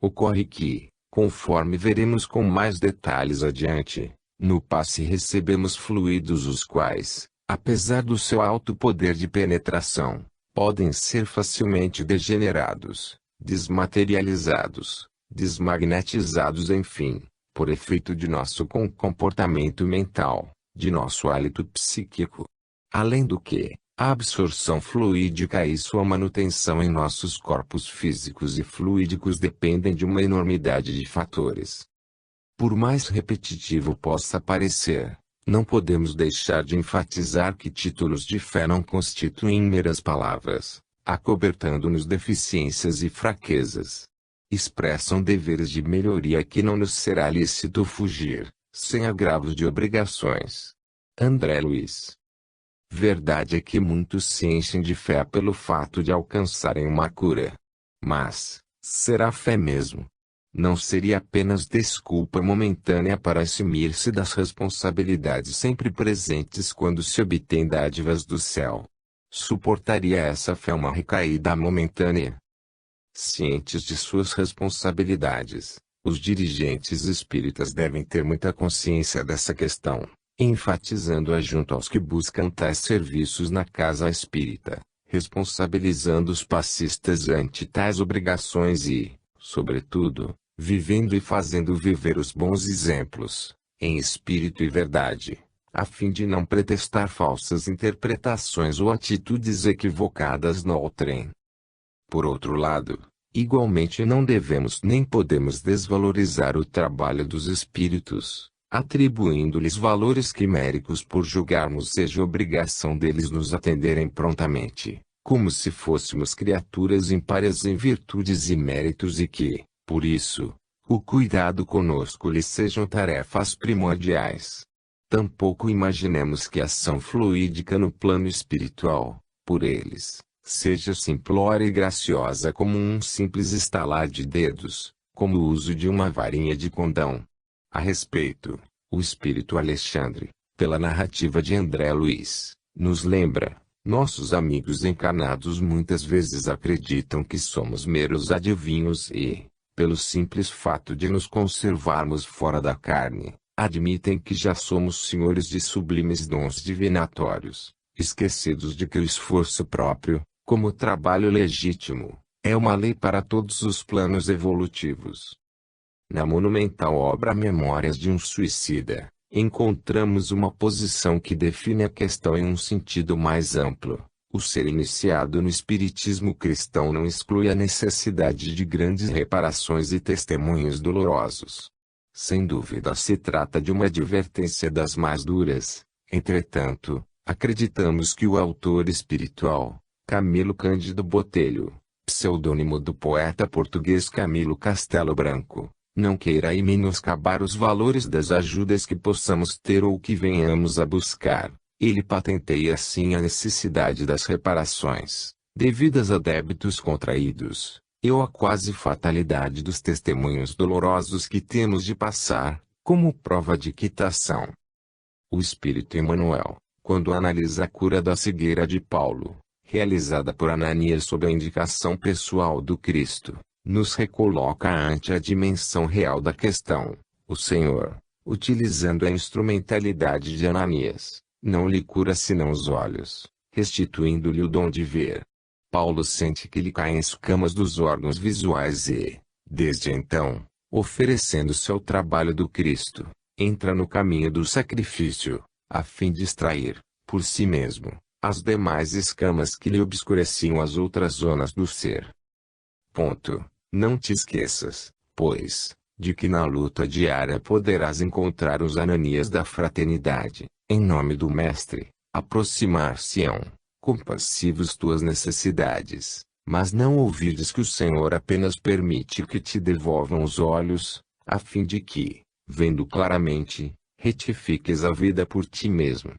Ocorre que, conforme veremos com mais detalhes adiante, no passe recebemos fluidos os quais, apesar do seu alto poder de penetração, podem ser facilmente degenerados, desmaterializados, desmagnetizados enfim, por efeito de nosso comportamento mental, de nosso hálito psíquico. Além do que, a absorção fluídica e sua manutenção em nossos corpos físicos e fluídicos dependem de uma enormidade de fatores. Por mais repetitivo possa parecer, não podemos deixar de enfatizar que títulos de fé não constituem meras palavras, acobertando-nos deficiências e fraquezas. Expressam deveres de melhoria que não nos será lícito fugir, sem agravos de obrigações. André Luiz. Verdade é que muitos se enchem de fé pelo fato de alcançarem uma cura. Mas, será fé mesmo? Não seria apenas desculpa momentânea para eximir-se das responsabilidades sempre presentes quando se obtém dádivas do céu? Suportaria essa fé uma recaída momentânea? Cientes de suas responsabilidades, os dirigentes espíritas devem ter muita consciência dessa questão, enfatizando-a junto aos que buscam tais serviços na casa espírita, responsabilizando os passistas ante tais obrigações e, sobretudo, vivendo e fazendo viver os bons exemplos, em espírito e verdade, a fim de não pretextar falsas interpretações ou atitudes equivocadas no outrem. Por outro lado, igualmente não devemos nem podemos desvalorizar o trabalho dos espíritos, atribuindo-lhes valores quiméricos por julgarmos seja obrigação deles nos atenderem prontamente, como se fôssemos criaturas ímpares em virtudes e méritos e que, por isso, o cuidado conosco lhes sejam tarefas primordiais. Tampouco imaginemos que a ação fluídica no plano espiritual, por eles, seja simplória e graciosa como um simples estalar de dedos, como o uso de uma varinha de condão. A respeito, o espírito Alexandre, pela narrativa de André Luiz, nos lembra: nossos amigos encarnados muitas vezes acreditam que somos meros adivinhos e, pelo simples fato de nos conservarmos fora da carne, admitem que já somos senhores de sublimes dons divinatórios, esquecidos de que o esforço próprio, como trabalho legítimo, é uma lei para todos os planos evolutivos. Na monumental obra Memórias de um Suicida, encontramos uma posição que define a questão em um sentido mais amplo. O ser iniciado no espiritismo cristão não exclui a necessidade de grandes reparações e testemunhos dolorosos. Sem dúvida se trata de uma advertência das mais duras. Entretanto, acreditamos que o autor espiritual, Camilo Cândido Botelho, pseudônimo do poeta português Camilo Castelo Branco, não queira aí menoscabar os valores das ajudas que possamos ter ou que venhamos a buscar. Ele patenteia assim a necessidade das reparações, devidas a débitos contraídos, ou a quase fatalidade dos testemunhos dolorosos que temos de passar, como prova de quitação. O Espírito Emmanuel, quando analisa a cura da cegueira de Paulo, realizada por Ananias sob a indicação pessoal do Cristo, nos recoloca ante a dimensão real da questão. O Senhor, utilizando a instrumentalidade de Ananias, não lhe cura senão os olhos, restituindo-lhe o dom de ver. Paulo sente que lhe caem escamas dos órgãos visuais e, desde então, oferecendo-se ao trabalho do Cristo, entra no caminho do sacrifício, a fim de extrair, por si mesmo, as demais escamas que lhe obscureciam as outras zonas do ser. Não te esqueças, pois, de que na luta diária poderás encontrar os Ananias da fraternidade, em nome do Mestre, aproximar-se-ão, compassivos tuas necessidades, mas não ouvides que o Senhor apenas permite que te devolvam os olhos, a fim de que, vendo claramente, retifiques a vida por ti mesmo.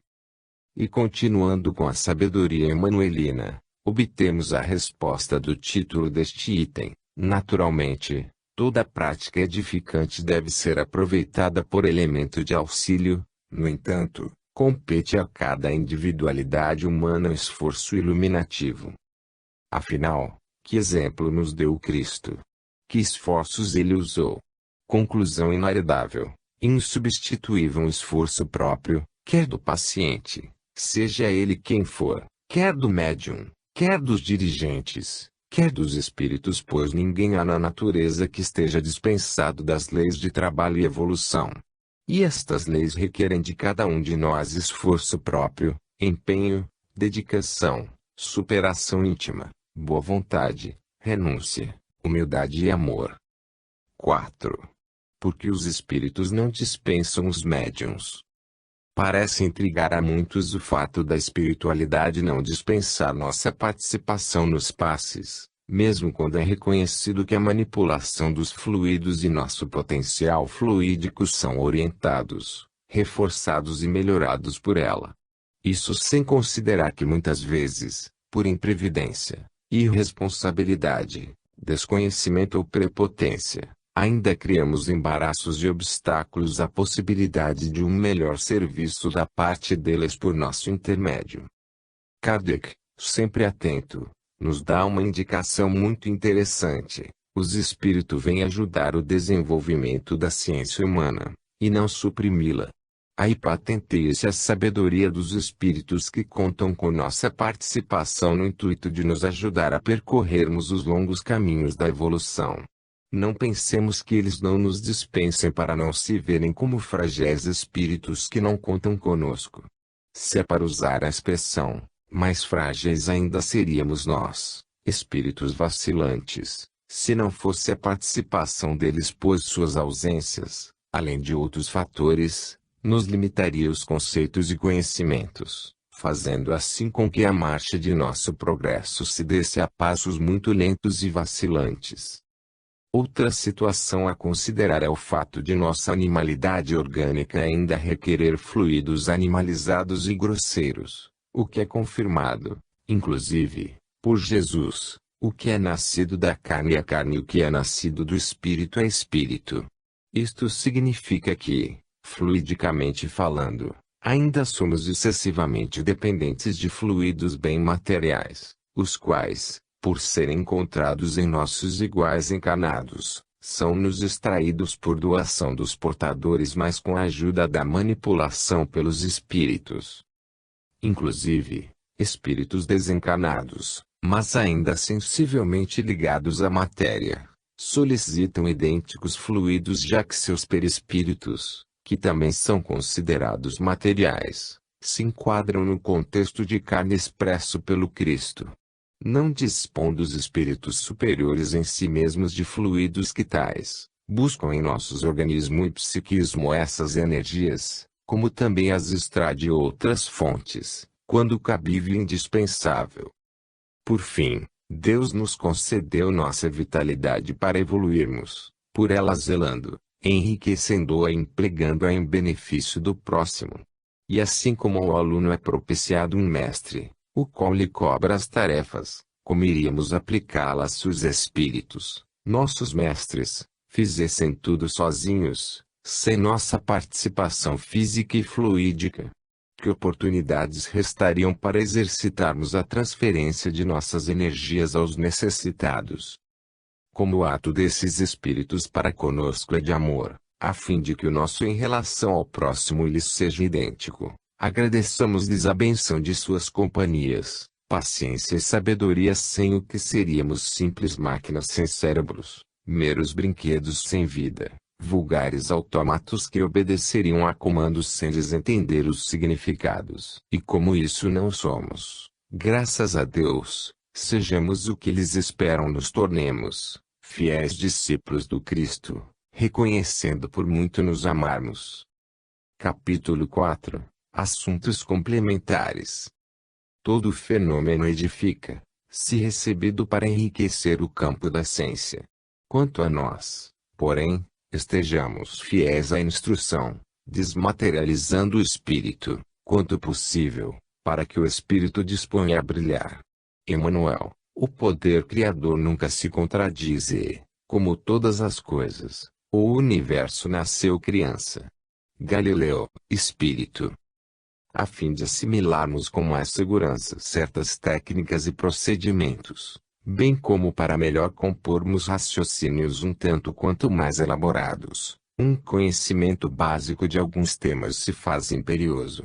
E continuando com a sabedoria emanuelina, obtemos a resposta do título deste item. Naturalmente, toda prática edificante deve ser aproveitada por elemento de auxílio. No entanto, compete a cada individualidade humana o esforço iluminativo. Afinal, que exemplo nos deu o Cristo? Que esforços ele usou? Conclusão inarredável, insubstituível o esforço próprio, quer do paciente, seja ele quem for, quer do médium, quer dos dirigentes, quer dos espíritos, pois ninguém há na natureza que esteja dispensado das leis de trabalho e evolução. E estas leis requerem de cada um de nós esforço próprio, empenho, dedicação, superação íntima, boa vontade, renúncia, humildade e amor. 4. Porque os espíritos não dispensam os médiuns. Parece intrigar a muitos o fato da espiritualidade não dispensar nossa participação nos passes, mesmo quando é reconhecido que a manipulação dos fluidos e nosso potencial fluídico são orientados, reforçados e melhorados por ela. Isso sem considerar que muitas vezes, por imprevidência, irresponsabilidade, desconhecimento ou prepotência, ainda criamos embaraços e obstáculos à possibilidade de um melhor serviço da parte deles por nosso intermédio. Kardec, sempre atento, nos dá uma indicação muito interessante: os espíritos vêm ajudar o desenvolvimento da ciência humana, e não suprimi-la. Aí patenteia-se a sabedoria dos espíritos que contam com nossa participação no intuito de nos ajudar a percorrermos os longos caminhos da evolução. Não pensemos que eles não nos dispensem para não se verem como frágeis espíritos que não contam conosco. Se é para usar a expressão, mais frágeis ainda seríamos nós, espíritos vacilantes, se não fosse a participação deles, pois suas ausências, além de outros fatores, nos limitaria os conceitos e conhecimentos, fazendo assim com que a marcha de nosso progresso se desse a passos muito lentos e vacilantes. Outra situação a considerar é o fato de nossa animalidade orgânica ainda requerer fluidos animalizados e grosseiros, o que é confirmado, inclusive, por Jesus: o que é nascido da carne é carne e o que é nascido do espírito é espírito. Isto significa que, fluidicamente falando, ainda somos excessivamente dependentes de fluidos bem materiais, os quais, por serem encontrados em nossos iguais encarnados, são-nos extraídos por doação dos portadores, mas com a ajuda da manipulação pelos espíritos. Inclusive, espíritos desencarnados, mas ainda sensivelmente ligados à matéria, solicitam idênticos fluidos, já que seus perispíritos, que também são considerados materiais, se enquadram no contexto de carne expresso pelo Cristo. Não dispondo os espíritos superiores em si mesmos de fluidos que tais, buscam em nossos organismo e psiquismo essas energias, como também as extrai de outras fontes, quando cabível e indispensável. Por fim, Deus nos concedeu nossa vitalidade para evoluirmos, por ela zelando, enriquecendo-a e empregando-a em benefício do próximo. E assim como ao aluno é propiciado um mestre, o qual lhe cobra as tarefas, como iríamos aplicá-las se os espíritos, nossos mestres, fizessem tudo sozinhos, sem nossa participação física e fluídica? Que oportunidades restariam para exercitarmos a transferência de nossas energias aos necessitados? Como o ato desses espíritos para conosco é de amor, a fim de que o nosso em relação ao próximo lhes seja idêntico, agradeçamos-lhes a benção de suas companhias, paciência e sabedoria, sem o que seríamos simples máquinas sem cérebros, meros brinquedos sem vida, vulgares autômatos que obedeceriam a comandos sem lhes entender os significados. E como isso não somos, graças a Deus, sejamos o que eles esperam nos tornemos, fiéis discípulos do Cristo, reconhecendo por muito nos amarmos. Capítulo 4. Assuntos complementares. Todo fenômeno edifica, se recebido para enriquecer o campo da ciência. Quanto a nós, porém, estejamos fiéis à instrução, desmaterializando o espírito, quanto possível, para que o espírito disponha a brilhar. Emmanuel, o poder criador nunca se contradiz e, como todas as coisas, o universo nasceu criança. Galileu, espírito. A fim de assimilarmos com mais segurança certas técnicas e procedimentos, bem como para melhor compormos raciocínios um tanto quanto mais elaborados, um conhecimento básico de alguns temas se faz imperioso.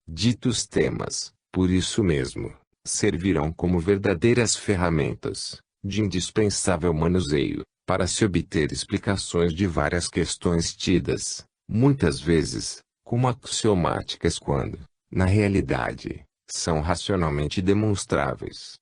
Ditos temas, por isso mesmo, servirão como verdadeiras ferramentas, de indispensável manuseio, para se obter explicações de várias questões tidas, muitas vezes, como axiomáticas quando, na realidade, são racionalmente demonstráveis.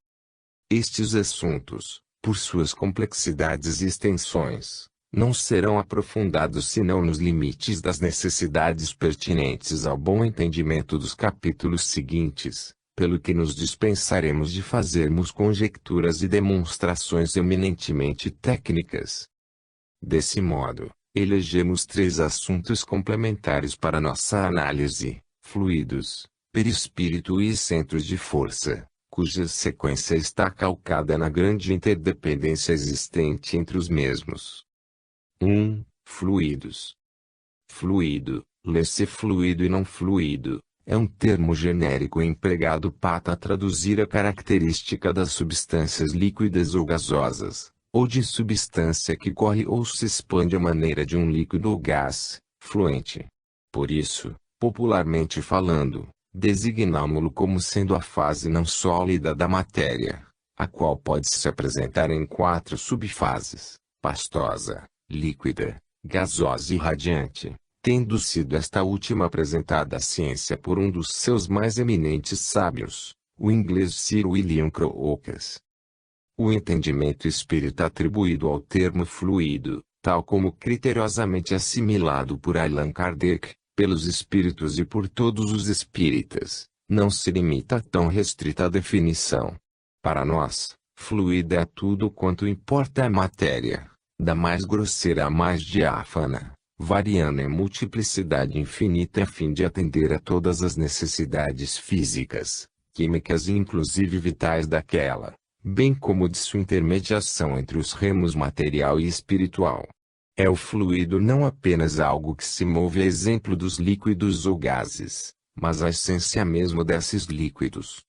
Estes assuntos, por suas complexidades e extensões, não serão aprofundados senão nos limites das necessidades pertinentes ao bom entendimento dos capítulos seguintes, pelo que nos dispensaremos de fazermos conjecturas e demonstrações eminentemente técnicas. Desse modo, elegemos 3 assuntos complementares para nossa análise: fluidos, perispírito e centros de força, cuja sequência está calcada na grande interdependência existente entre os mesmos. 1. Fluidos. Fluido, lê-se fluido e não fluido, é um termo genérico empregado para traduzir a característica das substâncias líquidas ou gasosas, ou de substância que corre ou se expande à maneira de um líquido ou gás, fluente. Por isso, popularmente falando, designamo-lo como sendo a fase não sólida da matéria, a qual pode se apresentar em 4 subfases: pastosa, líquida, gasosa e radiante, tendo sido esta última apresentada à ciência por um dos seus mais eminentes sábios, o inglês Sir William Crookes. O entendimento espírita atribuído ao termo fluido, tal como criteriosamente assimilado por Allan Kardec, pelos espíritos e por todos os espíritas, não se limita a tão restrita definição. Para nós, fluida é tudo quanto importa a matéria, da mais grosseira à mais diáfana, variando em multiplicidade infinita a fim de atender a todas as necessidades físicas, químicas e inclusive vitais daquela, bem como de sua intermediação entre os ramos material e espiritual. É o fluido não apenas algo que se move a exemplo dos líquidos ou gases, mas a essência mesmo desses líquidos,